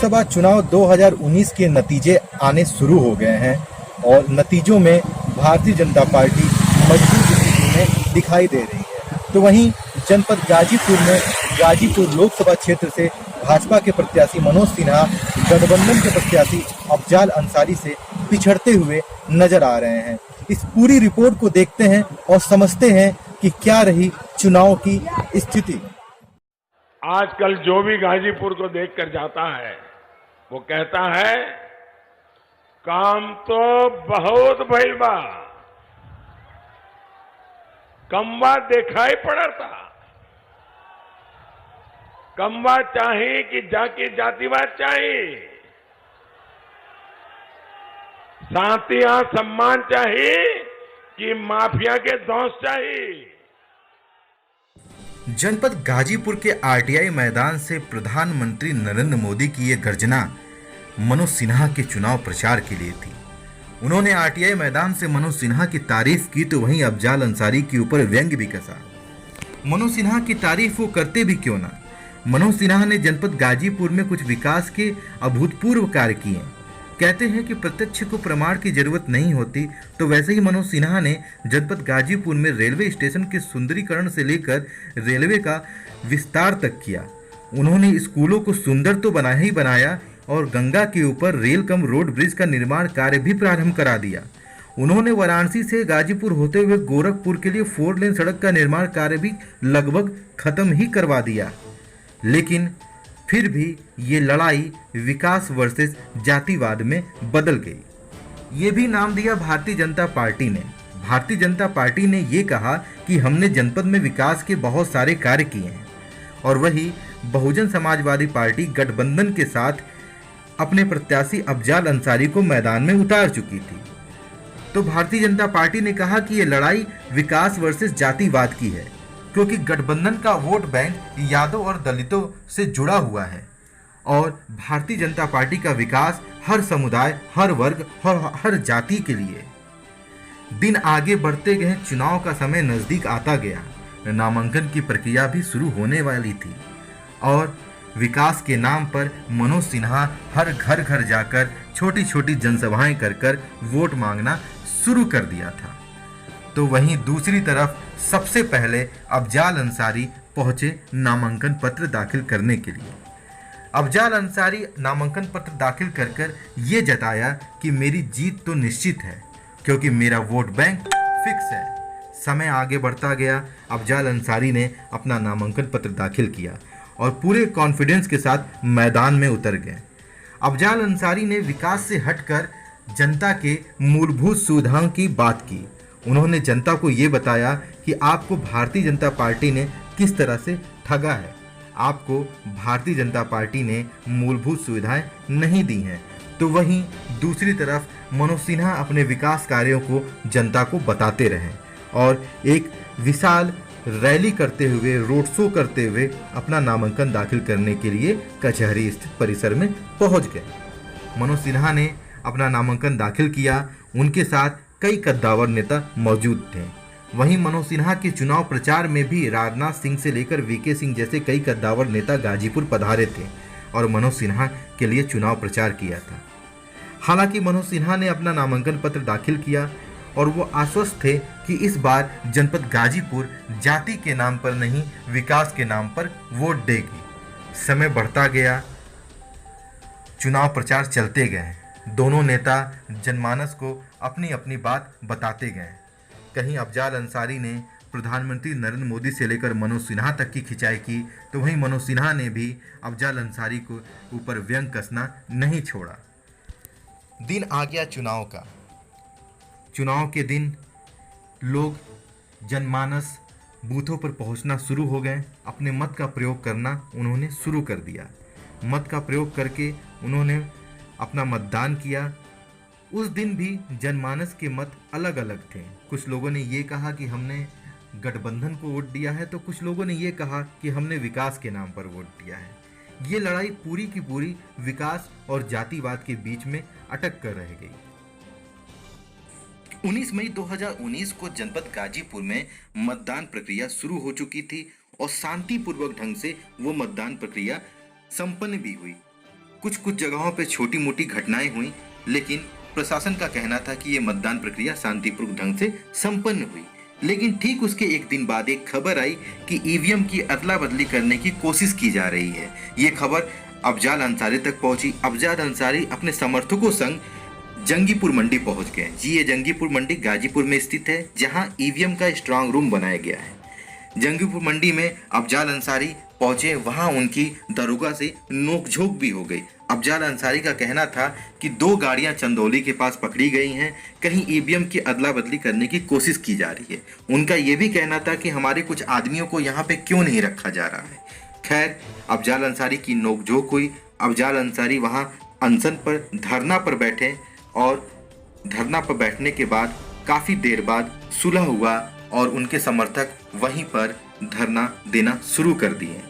लोकसभा चुनाव 2019 के नतीजे आने शुरू हो गए हैं और नतीजों में भारतीय जनता पार्टी मजबूत स्थिति में दिखाई दे रही है। तो वहीं जनपद गाजीपुर में गाजीपुर लोकसभा क्षेत्र से भाजपा के प्रत्याशी मनोज सिन्हा गठबंधन के प्रत्याशी अफजाल अंसारी से पिछड़ते हुए नजर आ रहे हैं। इस पूरी रिपोर्ट को देखते हैं और समझते हैं कि क्या रही चुनाव की स्थिति। आजकल जो भी गाजीपुर को देखकर जाता है वो कहता है काम तो बहुत भइल बा, कमवा दिखाई पड़ता। कमवा चाहिए कि जाके जातिवाद चाहिए, शांतियां सम्मान चाहिए कि माफिया के दौस चाहिए। जनपद गाजीपुर के आरटीआई मैदान से प्रधानमंत्री नरेंद्र मोदी की ये गर्जना मनोज सिन्हा के चुनाव प्रचार के लिए थी। उन्होंने आरटीआई मैदान से मनोज सिन्हा की तारीफ की तो वहीं अफजाल अंसारी के ऊपर व्यंग्य भी कसा। मनोज सिन्हा की तारीफ वो करते भी क्यों ना। मनोज सिन्हा ने जनपद गाजीपुर में कुछ विकास के अभूतपूर्व कार्य किए। कहते हैं कि प्रत्यक्ष को प्रमाण की जरूरत नहीं होती, तो वैसे ही मनोज सिन्हा ने जनपद गाजीपुर में रेलवे स्टेशन के सुंदरीकरण से लेकर रेलवे का विस्तार तक किया। उन्होंने स्कूलों को सुंदर तो बनाया ही बनाया और गंगा के ऊपर रेल कम रोड ब्रिज का निर्माण कार्य भी प्रारंभ करा दिया। उन्होंने वाराणसी से गाजीपुर होते हुए गोरखपुर के लिए 4 लेन सड़क का निर्माण कार्य भी लगभग खत्म ही करवा दिया। लेकिन फिर भी ये लड़ाई विकास वर्सेस जातिवाद में बदल गई। ये भी नाम दिया भारतीय जनता पार्टी ने। भारतीय जनता पार्टी ने ये कहा कि हमने जनपद में विकास के बहुत सारे कार्य किए हैं और वही बहुजन समाजवादी पार्टी गठबंधन के साथ अपने प्रत्याशी अफजाल अंसारी को मैदान में उतार चुकी थी। तो भारतीय जनता पार्टी ने कहा कि ये लड़ाई विकास वर्सेस जातिवाद की है, क्योंकि गठबंधन का वोट बैंक यादव और दलितों से जुड़ा हुआ है और भारतीय जनता पार्टी का विकास हर समुदाय, हर वर्ग और हर जाति के लिए। दिन आगे बढ़ते गए, चुनाव का समय नजदीक आता गया। नामांकन की प्रक्रिया भी शुरू होने वाली थी और विकास के नाम पर मनोज सिन्हा हर घर घर जाकर छोटी छोटी जनसभाएं कर वोट मांगना शुरू कर दिया था। तो वहीं दूसरी तरफ सबसे पहले अफजाल अंसारी पहुंचे नामांकन पत्र दाखिल करने के लिए। अफजाल अंसारी नामांकन पत्र दाखिल कर ये जताया कि मेरी जीत तो निश्चित है, क्योंकि मेरा वोट बैंक फिक्स है। समय आगे बढ़ता गया, अफजाल अंसारी ने अपना नामांकन पत्र दाखिल किया और पूरे कॉन्फिडेंस के साथ मैदान में उतर गए। अफजाल अंसारी ने विकास से हटकर जनता के मूलभूत सुविधाओं की बात की। उन्होंने जनता को ये बताया कि आपको भारतीय जनता पार्टी ने किस तरह से ठगा है। आपको भारतीय जनता पार्टी ने मूलभूत सुविधाएं नहीं दी हैं। तो वहीं दूसरी तरफ मनोज सिन्हा अपने विकास कार्यों को जनता को बताते रहे और एक विशाल रैली करते हुए, रोड शो करते हुए अपना नामांकन दाखिल करने के लिए कचहरी स्थित परिसर में पहुंच गए। मनोज सिन्हा ने अपना नामांकन दाखिल किया। उनके साथ कई कद्दावर नेता मौजूद थे। वहीं मनोज सिन्हा के चुनाव प्रचार में भी राजनाथ सिंह से लेकर वीके सिंह जैसे कई कद्दावर नेता गाजीपुर पधारे थे और मनोज सिन्हा के लिए चुनाव प्रचार किया था। हालांकि मनोज सिन्हा ने अपना नामांकन पत्र दाखिल किया और वो आश्वस्त थे कि इस बार जनपद गाजीपुर जाति के नाम पर नहीं, विकास के नाम पर वोट देगी। समय बढ़ता गया, चुनाव प्रचार चलते गए। दोनों नेता जनमानस को अपनी अपनी बात बताते गए। कहीं अफजाल अंसारी ने प्रधानमंत्री नरेंद्र मोदी से लेकर मनोज सिन्हा तक की खिंचाई की, तो वहीं मनोज सिन्हा ने भी अफजाल अंसारी को ऊपर व्यंग कसना नहीं छोड़ा। दिन आ गया चुनाव का। चुनाव के दिन लोग, जनमानस बूथों पर पहुंचना शुरू हो गए। अपने मत का प्रयोग करना उन्होंने शुरू कर दिया। मत का प्रयोग करके उन्होंने अपना मतदान किया। उस दिन भी जनमानस के मत अलग अलग थे। कुछ लोगों ने ये कहा कि हमने गठबंधन को वोट दिया है, तो कुछ लोगों ने ये कहा कि हमने विकास के नाम पर वोट दिया है। ये लड़ाई पूरी की पूरी विकास और जातिवाद के बीच में अटक कर रह गई। 19 मई 2019 को जनपद गाजीपुर में मतदान प्रक्रिया शुरू हो चुकी थी और शांतिपूर्वक ढंग से वो मतदान प्रक्रिया संपन्न भी हुई। कुछ कुछ जगहों पे छोटी मोटी घटनाएं हुई, लेकिन प्रशासन का कहना था कि ये मतदान प्रक्रिया शांतिपूर्ण ढंग से संपन्न हुई। लेकिन ठीक उसके एक दिन बाद एक खबर आई कि ईवीएम की अदला बदली करने की कोशिश की जा रही है। ये खबर अफजाल अंसारी तक पहुंची। अफजाल अंसारी अपने समर्थकों संग जंगीपुर मंडी पहुंच गए। जी, ये जंगीपुर मंडी गाजीपुर में स्थित है, जहां ईवीएम का स्ट्रांग रूम बनाया गया है। जंगीपुर मंडी में अफजाल अंसारी पहुंचे, वहां उनकी दरोगा से नोकझोंक भी हो गई। अफजाल अंसारी का कहना था कि 2 गाड़ियां चंदौली के पास पकड़ी गई हैं, कहीं ईवीएम की अदला बदली करने की कोशिश की जा रही है। उनका यह भी कहना था कि हमारे कुछ आदमियों को यहाँ पे क्यों नहीं रखा जा रहा है। खैर, अफजाल अंसारी की नोकझोंक हुई। अफजाल अंसारी वहां अनशन पर, धरना पर बैठे और धरना पर बैठने के बाद काफ़ी देर बाद सुलह हुआ और उनके समर्थक वहीं पर धरना देना शुरू कर दिए।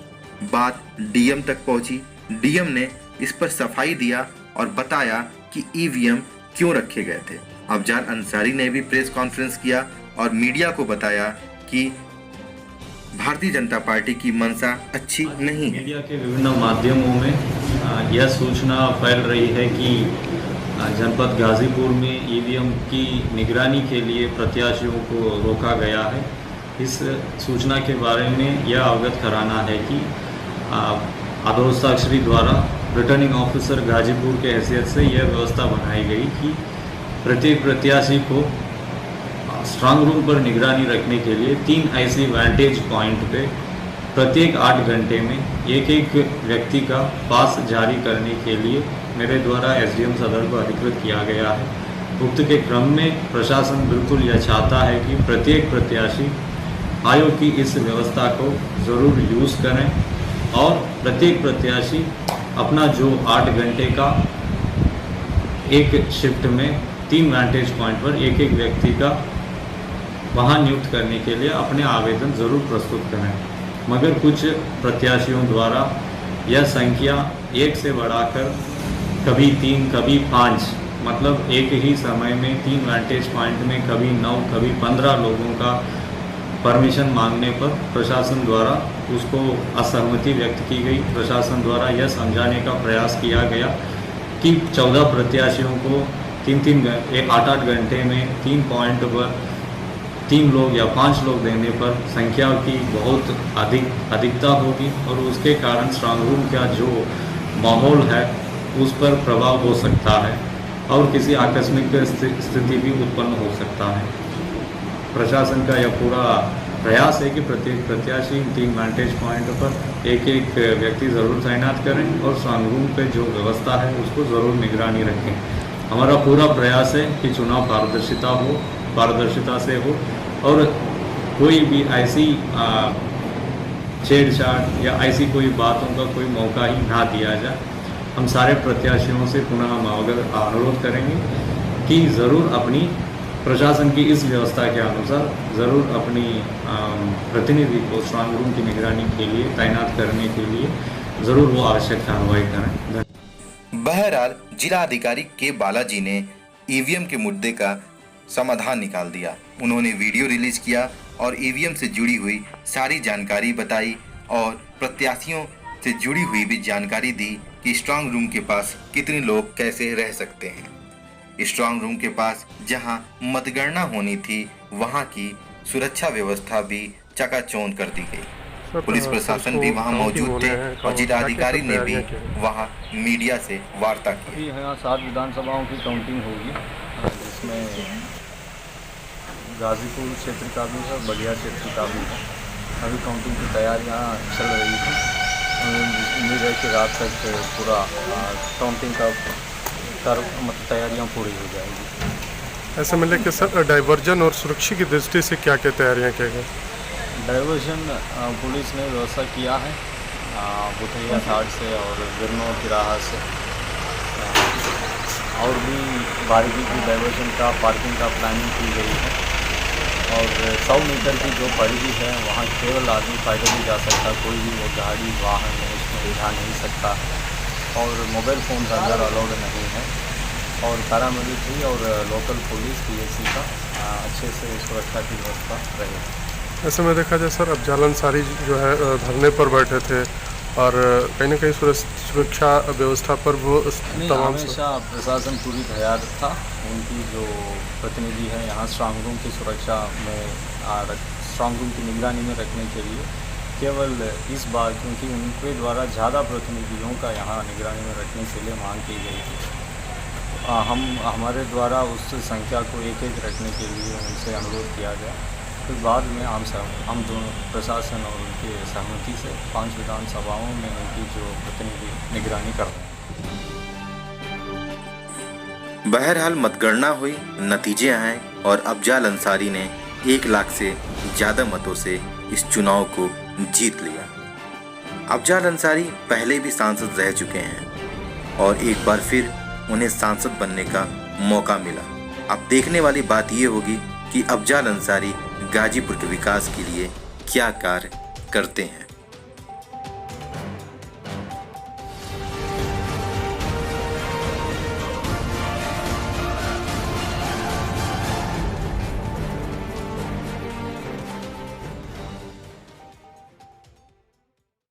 बात डीएम तक पहुंची। डीएम ने इस पर सफाई दिया और बताया कि ईवीएम क्यों रखे गए थे। अफजाल अंसारी ने भी प्रेस कॉन्फ्रेंस किया और मीडिया को बताया कि भारतीय जनता पार्टी की मंशा अच्छी नहीं है। मीडिया के विभिन्न माध्यमों में यह सूचना फैल रही है कि जनपद गाजीपुर में ईवीएम की निगरानी के लिए प्रत्याशियों को रोका गया है। इस सूचना के बारे में यह अवगत कराना है कि आदोस्ताक्षरी द्वारा रिटर्निंग ऑफिसर गाजीपुर के हैसियत से यह व्यवस्था बनाई गई कि प्रत्येक प्रत्याशी को स्ट्रांग रूम पर निगरानी रखने के लिए 3 ऐसी वैंटेज पॉइंट पे प्रत्येक 8 घंटे में एक व्यक्ति का पास जारी करने के लिए मेरे द्वारा एसडीएम सदर को अधिकृत किया गया है। उक्त के क्रम में प्रशासन बिल्कुल यह चाहता है कि प्रत्येक प्रत्याशी आयोग की इस व्यवस्था को ज़रूर यूज़ करें और प्रत्येक प्रत्याशी अपना जो 8 घंटे का एक शिफ्ट में 3 वैंटेज पॉइंट पर एक व्यक्ति का वहाँ नियुक्त करने के लिए अपने आवेदन ज़रूर प्रस्तुत करें। मगर कुछ प्रत्याशियों द्वारा यह संख्या 1 से बढ़ाकर कभी 3, कभी 5, मतलब एक ही समय में 3 वैंटेज पॉइंट में कभी 9, कभी 15 लोगों का परमिशन मांगने पर प्रशासन द्वारा उसको असहमति व्यक्त की गई। प्रशासन द्वारा यह समझाने का प्रयास किया गया कि 14 प्रत्याशियों को 8-8 घंटे में 3 पॉइंट पर 3 लोग या 5 लोग देने पर संख्या की बहुत अधिकता होगी और उसके कारण स्ट्रांग रूम का जो माहौल है उस पर प्रभाव हो सकता है और किसी आकस्मिक स्थिति भी उत्पन्न हो सकता है। प्रशासन का यह पूरा प्रयास है कि प्रत्येक प्रत्याशी 3 वैंटेज पॉइंट पर एक व्यक्ति ज़रूर तैनात करें और स्ट्रांग रूम पे जो व्यवस्था है उसको ज़रूर निगरानी रखें। हमारा पूरा प्रयास है कि चुनाव पारदर्शिता से हो और कोई भी ऐसी छेड़छाड़ या ऐसी कोई बातों का कोई मौका ही ना दिया जाए। हम सारे प्रत्याशियों से पुनः अनुरोध करेंगे कि ज़रूर अपनी प्रशासन की इस व्यवस्था के अनुसार ज़रूर अपनी प्रतिनिधि को स्ट्रांग रूम की निगरानी के लिए तैनात करने के लिए ज़रूर वो आवश्यक कार्रवाई करें। बहरहाल जिला अधिकारी के बालाजी ने ईवीएम के मुद्दे का समाधान निकाल दिया। उन्होंने वीडियो रिलीज किया और ईवीएम से जुड़ी हुई सारी जानकारी बताई और प्रत्याशियों से जुड़ी हुई भी जानकारी दी कि स्ट्रांग रूम के पास कितने लोग कैसे रह सकते हैं। स्ट्रांग रूम के पास जहां मतगणना होनी थी वहां की सुरक्षा व्यवस्था भी चकाचौंध कर दी गई। पुलिस प्रशासन भी वहां मौजूद थे और जिलाधिकारी ने भी वहां मीडिया से वार्ता की। यहाँ 7 विधानसभाओं की काउंटिंग होगी, जिसमें गाजीपुर क्षेत्र का भी है, बलिया क्षेत्र का भी है। अभी काउंटिंग की तैयारियाँ चल रही थी। उम्मीद है कि रात तक पूरा काउंटिंग का तैयारियां पूरी हो जाएगी। ऐसे में लेकर सर डाइवर्जन और सुरक्षा की दृष्टि से क्या क्या तैयारियां की गई? डाइवर्जन पुलिस ने व्यवस्था किया है बुथैया घाट से और गिरनौर तिराहा से, और भी बारीकी की डाइवर्जन का पार्किंग का प्लानिंग की गई है। और 100 मीटर की जो परिधि है वहाँ केवल आदमी पैदल ही जा सकता, कोई भी वो गाड़ी वाहन उसमें जा नहीं सकता और मोबाइल फ़ोन अंदर अलाउड नहीं है। और पैरामिलिट्री और लोकल पुलिस पीएसी का अच्छे से सुरक्षा की व्यवस्था रहेगी। ऐसे में देखा जाए सर, अफजाल अंसारी जो है धरने पर बैठे थे और कहीं ना कहीं सुरक्षा व्यवस्था पर वो नहीं, तमाम हमेशा प्रशासन पूरी तैयार था। उनकी जो प्रतिनिधि है यहाँ स्ट्रांग रूम की सुरक्षा में स्ट्रांग रूम की निगरानी में रखने के लिए केवल इस बार क्योंकि उनके द्वारा ज़्यादा प्रतिनिधियों का यहाँ निगरानी में रखने के लिए मांग की गई थी। हमारे द्वारा उस संख्या को एक रखने के लिए उनसे अनुरोध किया गया। फिर बाद में हम दोनों प्रशासन और उनके सहमति से 5 विधानसभाओं में उनकी जो प्रतिनिधि निगरानी कर रहे हैं। बहरहाल मतगणना हुई, नतीजे आए और अफजाल अंसारी ने 1 लाख से ज़्यादा मतों से इस चुनाव को जीत लिया। अफजाल अंसारी पहले भी सांसद रह चुके हैं और एक बार फिर उन्हें सांसद बनने का मौका मिला। अब देखने वाली बात ये होगी कि अफजाल अंसारी गाजीपुर के विकास के लिए क्या कार्य करते हैं।